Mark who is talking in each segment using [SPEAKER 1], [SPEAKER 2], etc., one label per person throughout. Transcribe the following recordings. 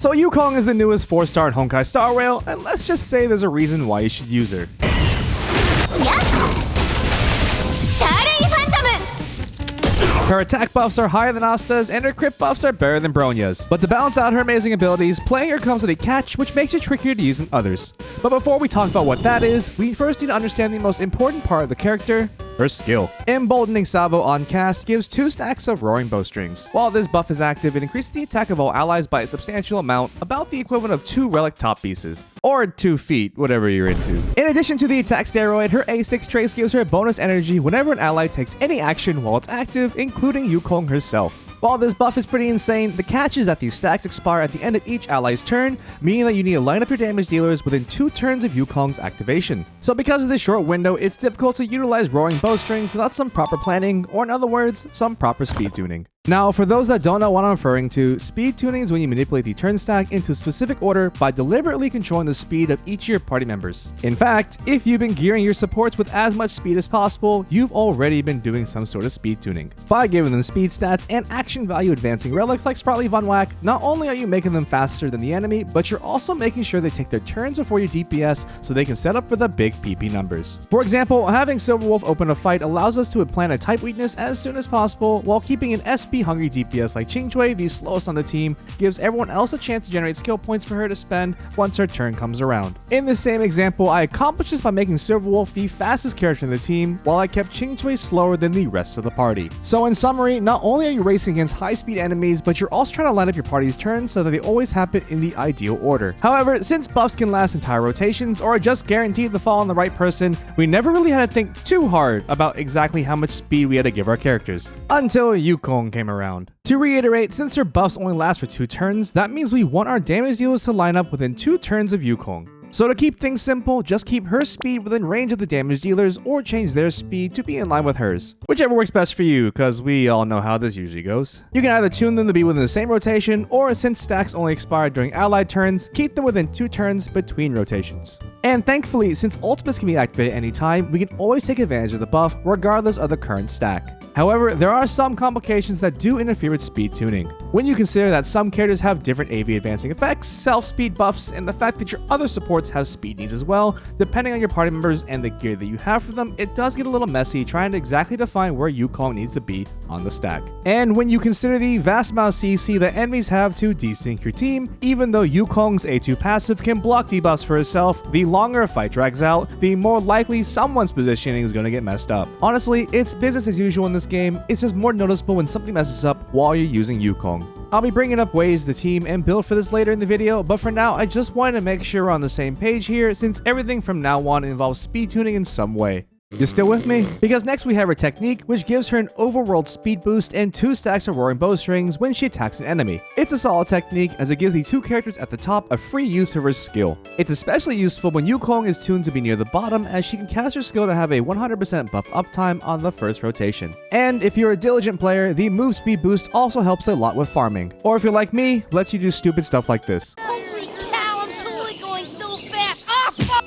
[SPEAKER 1] So Yukong is the newest 4-star in Honkai Star Rail, and let's just say there's a reason why you should use her. Her attack buffs are higher than Asta's, and her crit buffs are better than Bronya's. But to balance out her amazing abilities, playing her comes with a catch which makes it trickier to use than others. But before we talk about what that is, we first need to understand the most important part of the character, her skill. Emboldening Salvo on cast gives 2 stacks of Roaring Bowstrings. While this buff is active, it increases the attack of all allies by a substantial amount, about the equivalent of 2 relic top pieces. Or 2 feet, whatever you're into. In addition to the attack steroid, her A6 trace gives her bonus energy whenever an ally takes any action while it's active, including Yukong herself. While this buff is pretty insane, the catch is that these stacks expire at the end of each ally's turn, meaning that you need to line up your damage dealers within 2 turns of Yukong's activation. So because of this short window, it's difficult to utilize Roaring Bowstrings without some proper planning, or in other words, some proper speed tuning. Now, for those that don't know what I'm referring to, speed tuning is when you manipulate the turn stack into a specific order by deliberately controlling the speed of each of your party members. In fact, if you've been gearing your supports with as much speed as possible, you've already been doing some sort of speed tuning. By giving them speed stats and action value advancing relics like Sprightly Von Whack, not only are you making them faster than the enemy, but you're also making sure they take their turns before your DPS so they can set up for the big PP numbers. For example, having Silverwolf open a fight allows us to implant a type weakness as soon as possible, while keeping an SP hungry DPS like Qingchui, the slowest on the team, gives everyone else a chance to generate skill points for her to spend once her turn comes around. In this same example, I accomplished this by making Silverwolf the fastest character in the team, while I kept Qingchui slower than the rest of the party. So in summary, not only are you racing against high-speed enemies, but you're also trying to line up your party's turns so that they always happen in the ideal order. However, since buffs can last entire rotations or are just guaranteed to fall on the right person, we never really had to think too hard about exactly how much speed we had to give our characters. Until Yukong came around. To reiterate, since her buffs only last for 2 turns, that means we want our damage dealers to line up within 2 turns of Yukong. So to keep things simple, just keep her speed within range of the damage dealers or change their speed to be in line with hers. Whichever works best for you, because we all know how this usually goes. You can either tune them to be within the same rotation, or since stacks only expire during allied turns, keep them within 2 turns between rotations. And thankfully, since ultimates can be activated anytime, we can always take advantage of the buff regardless of the current stack. However, there are some complications that do interfere with speed tuning. When you consider that some characters have different AV advancing effects, self-speed buffs, and the fact that your other supports have speed needs as well, depending on your party members and the gear that you have for them, it does get a little messy trying to exactly define where Yukong needs to be on the stack. And when you consider the vast amount of CC that enemies have to desync your team, even though Yukong's A2 passive can block debuffs for herself, the longer a fight drags out, the more likely someone's positioning is going to get messed up. Honestly, it's business as usual in this game, it's just more noticeable when something messes up while you're using Yukong. I'll be bringing up ways the team and build for this later in the video, but for now I just wanted to make sure we're on the same page here, since everything from now on involves speed tuning in some way. You still with me? Because next we have her technique, which gives her an overworld speed boost and 2 stacks of Roaring Bowstrings when she attacks an enemy. It's a solid technique as it gives the 2 characters at the top a free use of her skill. It's especially useful when Yukong is tuned to be near the bottom, as she can cast her skill to have a 100% buff uptime on the first rotation. And if you're a diligent player, the move speed boost also helps a lot with farming. Or if you're like me, lets you do stupid stuff like this.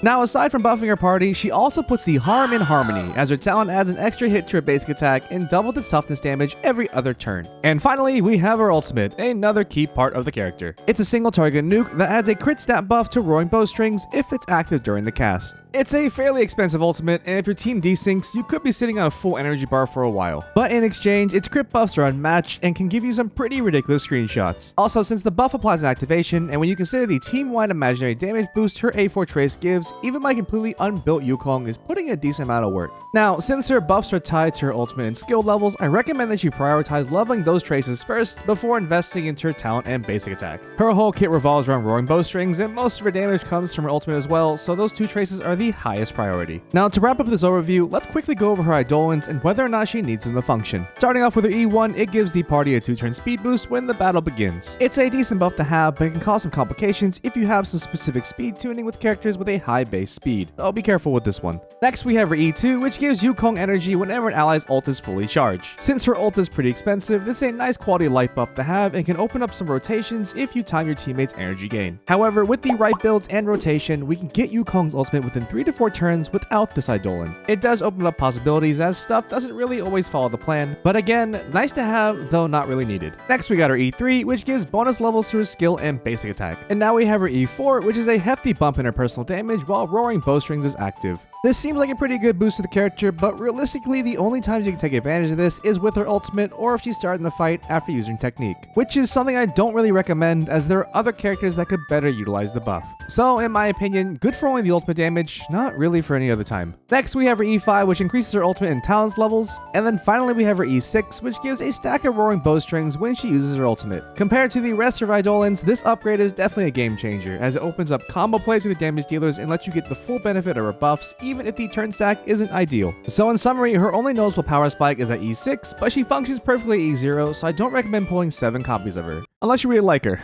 [SPEAKER 1] Now, aside from buffing her party, she also puts the harm in harmony, as her talent adds an extra hit to her basic attack and doubles its toughness damage every other turn. And finally, we have her ultimate, another key part of the character. It's a single target nuke that adds a crit stat buff to Roaring Bowstrings if it's active during the cast. It's a fairly expensive ultimate, and if your team desyncs, you could be sitting on a full energy bar for a while. But in exchange, its crit buffs are unmatched and can give you some pretty ridiculous screenshots. Also, since the buff applies an activation, and when you consider the team-wide imaginary damage boost her A4 trace gives, even my completely unbuilt Yukong is putting in a decent amount of work. Now, since her buffs are tied to her ultimate and skill levels, I recommend that you prioritize leveling those traces first before investing into her talent and basic attack. Her whole kit revolves around Roaring Bowstrings, and most of her damage comes from her ultimate as well, so those 2 traces are the highest priority. Now, to wrap up this overview, let's quickly go over her eidolons and whether or not she needs them to function. Starting off with her E1, it gives the party a 2-turn speed boost when the battle begins. It's a decent buff to have, but it can cause some complications if you have some specific speed tuning with characters with a high high base speed. So be careful with this one. Next we have her E2, which gives Yukong energy whenever an ally's ult is fully charged. Since her ult is pretty expensive, this is a nice quality light buff to have and can open up some rotations if you time your teammates' energy gain. However, with the right builds and rotation, we can get Yukong's ultimate within 3 to 4 turns without this eidolon. It does open up possibilities as stuff doesn't really always follow the plan, but again, nice to have, though not really needed. Next we got her E3, which gives bonus levels to her skill and basic attack. And now we have her E4, which is a hefty bump in her personal damage while Roaring Bowstrings is active. This seems like a pretty good boost to the character, but realistically the only times you can take advantage of this is with her ultimate or if she's starting the fight after using technique, which is something I don't really recommend as there are other characters that could better utilize the buff. So in my opinion, good for only the ultimate damage, not really for any other time. Next we have her E5, which increases her ultimate and talents levels, and then finally we have her E6, which gives a stack of Roaring Bowstrings when she uses her ultimate. Compared to the rest of her eidolons, this upgrade is definitely a game changer as it opens up combo plays with the damage dealers and lets you get the full benefit of her buffs even if the turn stack isn't ideal. So in summary, her only noticeable power spike is at E6, but she functions perfectly at E0, so I don't recommend pulling 7 copies of her. Unless you really like her.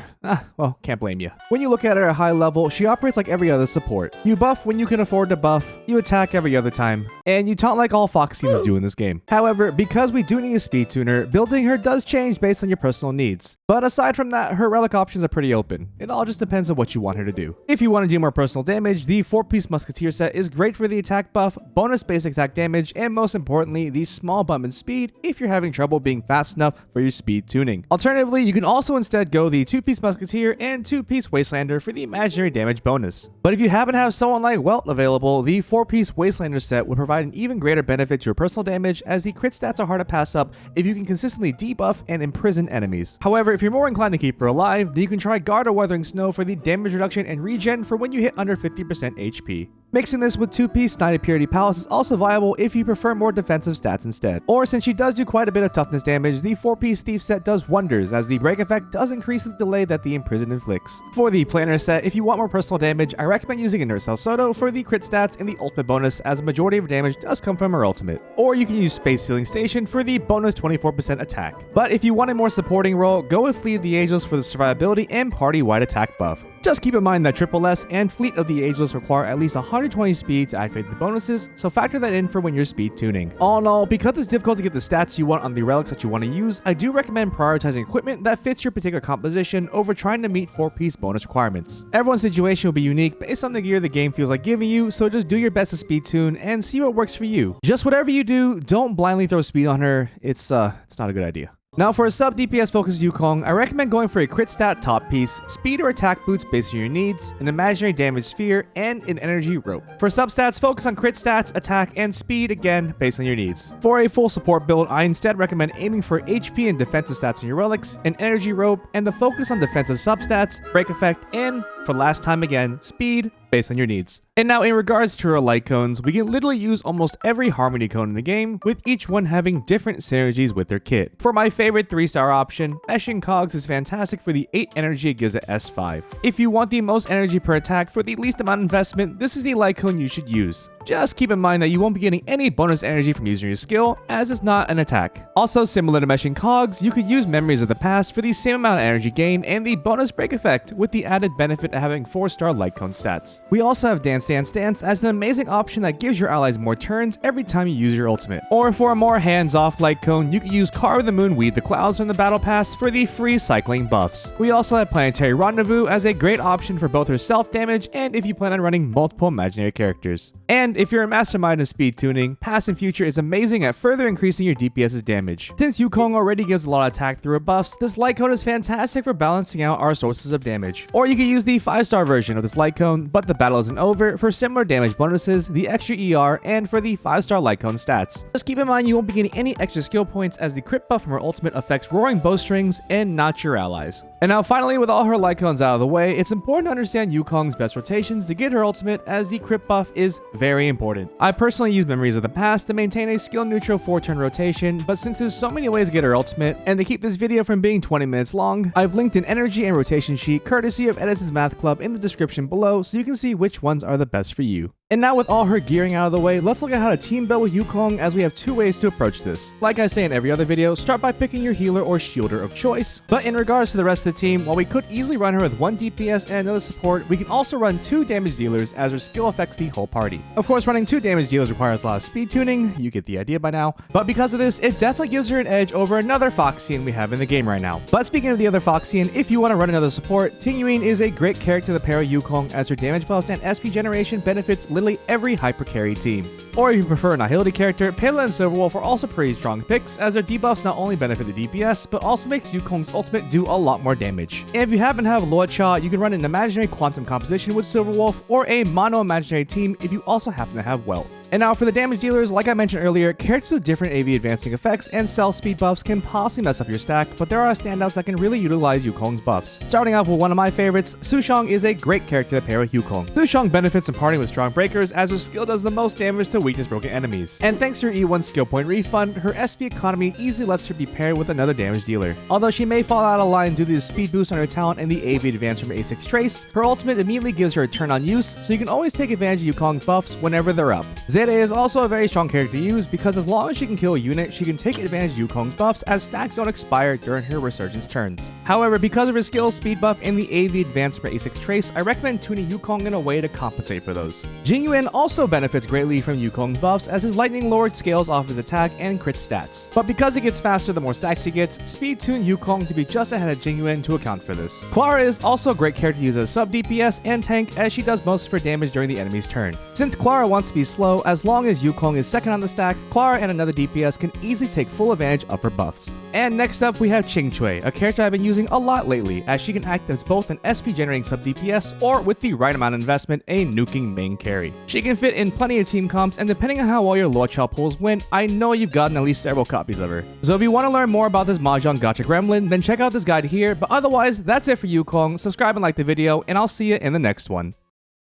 [SPEAKER 1] Well, can't blame you. When you look at her at a high level, she operates like every other support. You buff when you can afford to buff, you attack every other time, and you taunt like all Fox teams do in this game. However, because we do need a speed tuner, building her does change based on your personal needs. But aside from that, her relic options are pretty open. It all just depends on what you want her to do. If you want to do more personal damage, the 4-piece Musketeer set is great for the attack buff, bonus basic attack damage, and most importantly, the small bump in speed if you're having trouble being fast enough for your speed tuning. Alternatively, you can also instead go the 2-piece Musketeer and 2-piece Wastelander for the imaginary damage bonus. But if you happen to have someone like Welt available, the 4-piece Wastelander set would provide an even greater benefit to your personal damage as the crit stats are hard to pass up if you can consistently debuff and imprison enemies. However, if you're more inclined to keep her alive, then you can try Guard or Weathering Snow for the damage reduction and regen for when you hit under 50% HP. Mixing this with 2-piece Knight of Purity Palace is also viable if you prefer more defensive stats instead. Or since she does do quite a bit of toughness damage, the 4-piece Thief set does wonders as the break effect does increase the delay that the Imprison inflicts. For the Planner set, if you want more personal damage, I recommend using Inert Cell Soto for the crit stats and the ultimate bonus as a majority of her damage does come from her ultimate. Or you can use Space Sealing Station for the bonus 24% attack. But if you want a more supporting role, go with Fleet of the Ageless for the survivability and party-wide attack buff. Just keep in mind that Triple S and Fleet of the Ageless require at least 120 speed to activate the bonuses, so factor that in for when you're speed tuning. All in all, because it's difficult to get the stats you want on the relics that you want to use, I do recommend prioritizing equipment that fits your particular composition over trying to meet 4-piece bonus requirements. Everyone's situation will be unique based on the gear the game feels like giving you, so just do your best to speed tune and see what works for you. Just whatever you do, don't blindly throw speed on her. It's not a good idea. Now for a sub DPS focused Yukong, I recommend going for a crit stat top piece, speed or attack boots based on your needs, an imaginary damage sphere, and an energy rope. For substats, focus on crit stats, attack, and speed again based on your needs. For a full support build, I instead recommend aiming for HP and defensive stats in your relics, an energy rope, and the focus on defensive substats, break effect, and for last time again, speed based on your needs. And now in regards to our Lightcones, we can literally use almost every Harmony cone in the game, with each one having different synergies with their kit. For my favorite 3-star option, Meshing Cogs is fantastic for the 8 energy it gives at S5. If you want the most energy per attack for the least amount of investment, this is the Lightcone you should use. Just keep in mind that you won't be getting any bonus energy from using your skill, as it's not an attack. Also similar to Meshing Cogs, you could use Memories of the Past for the same amount of energy gain and the bonus break effect, with the added benefit of having 4-star Lightcone stats. We also have Dance Dance Dance as an amazing option that gives your allies more turns every time you use your ultimate. Or for a more hands-off Lightcone, you can use Carve the Moon Weave the Clouds from the Battle Pass for the free cycling buffs. We also have Planetary Rendezvous as a great option for both her self damage and if you plan on running multiple imaginary characters. And if you're a mastermind in speed tuning, Past and Future is amazing at further increasing your DPS's damage. Since Yukong already gives a lot of attack through her buffs, this Lightcone is fantastic for balancing out our sources of damage. Or you can use the 5-star version of this Lightcone, but the battle isn't over, for similar damage bonuses, the extra ER, and for the 5-star Lightcone stats. Just keep in mind you won't be getting any extra skill points as the crit buff from her ultimate affects Roaring Bowstrings and not your allies. And now finally, with all her Lightcones out of the way, it's important to understand Yukong's best rotations to get her ultimate, as the crit buff is very important. I personally use Memories of the Past to maintain a skill neutral 4-turn rotation, but since there's so many ways to get her ultimate, and to keep this video from being 20 minutes long, I've linked an energy and rotation sheet courtesy of EdisonsMathClub in the description below so you can see which ones are the best for you. And now with all her gearing out of the way, let's look at how to team build with Yukong, as we have two ways to approach this. Like I say in every other video, start by picking your healer or shielder of choice. But in regards to the rest of the team, while we could easily run her with one DPS and another support, we can also run 2 damage dealers, as her skill affects the whole party. Of course, running 2 damage dealers requires a lot of speed tuning, you get the idea by now, but because of this, it definitely gives her an edge over another Foxian we have in the game right now. But speaking of the other Foxian, if you want to run another support, Tingyuin is a great character to pair with Yukong, as her damage buffs and SP generation benefits literally every hyper carry team. Or if you prefer an agility character, Pela and Silverwolf are also pretty strong picks, as their debuffs not only benefit the DPS, but also makes Yukong's ultimate do a lot more damage. And if you happen to have Luocha, you can run an imaginary quantum composition with Silverwolf, or a mono imaginary team if you also happen to have Well. And now for the damage dealers, like I mentioned earlier, characters with different AV advancing effects and cell speed buffs can possibly mess up your stack, but there are standouts that can really utilize Yukong's buffs. Starting off with one of my favorites, Sushong is a great character to pair with Yukong. Sushong benefits from partying with strong breakers, as her skill does the most damage to weakness broken enemies. And thanks to her E1 skill point refund, her SP economy easily lets her be paired with another damage dealer. Although she may fall out of line due to the speed boost on her talent and the AV advance from A6 Trace, her ultimate immediately gives her a turn on use, so you can always take advantage of Yukong's buffs whenever they're up. Zeta is also a very strong character to use, because as long as she can kill a unit, she can take advantage of Yukong's buffs, as stacks don't expire during her resurgence turns. However, because of her skill, speed buff, and the AV advance for A6 Trace, I recommend tuning Yukong in a way to compensate for those. Jingyuan also benefits greatly from Yukong's buffs, as his lightning lord scales off his attack and crit stats. But because he gets faster the more stacks he gets, speed tune Yukong to be just ahead of Jingyuan to account for this. Clara is also a great character to use as sub DPS and tank, as she does most of her damage during the enemy's turn. Since Clara wants to be slow, as long as Yukong is second on the stack, Clara and another DPS can easily take full advantage of her buffs. And next up we have Qingchui, a character I've been using a lot lately, as she can act as both an SP generating sub DPS or, with the right amount of investment, a nuking main carry. She can fit in plenty of team comps, and depending on how well your Luocha pulls win, I know you've gotten at least several copies of her. So if you want to learn more about this Mahjong Gacha Gremlin, then check out this guide here, but otherwise that's it for Yukong. Subscribe and like the video, and I'll see you in the next one.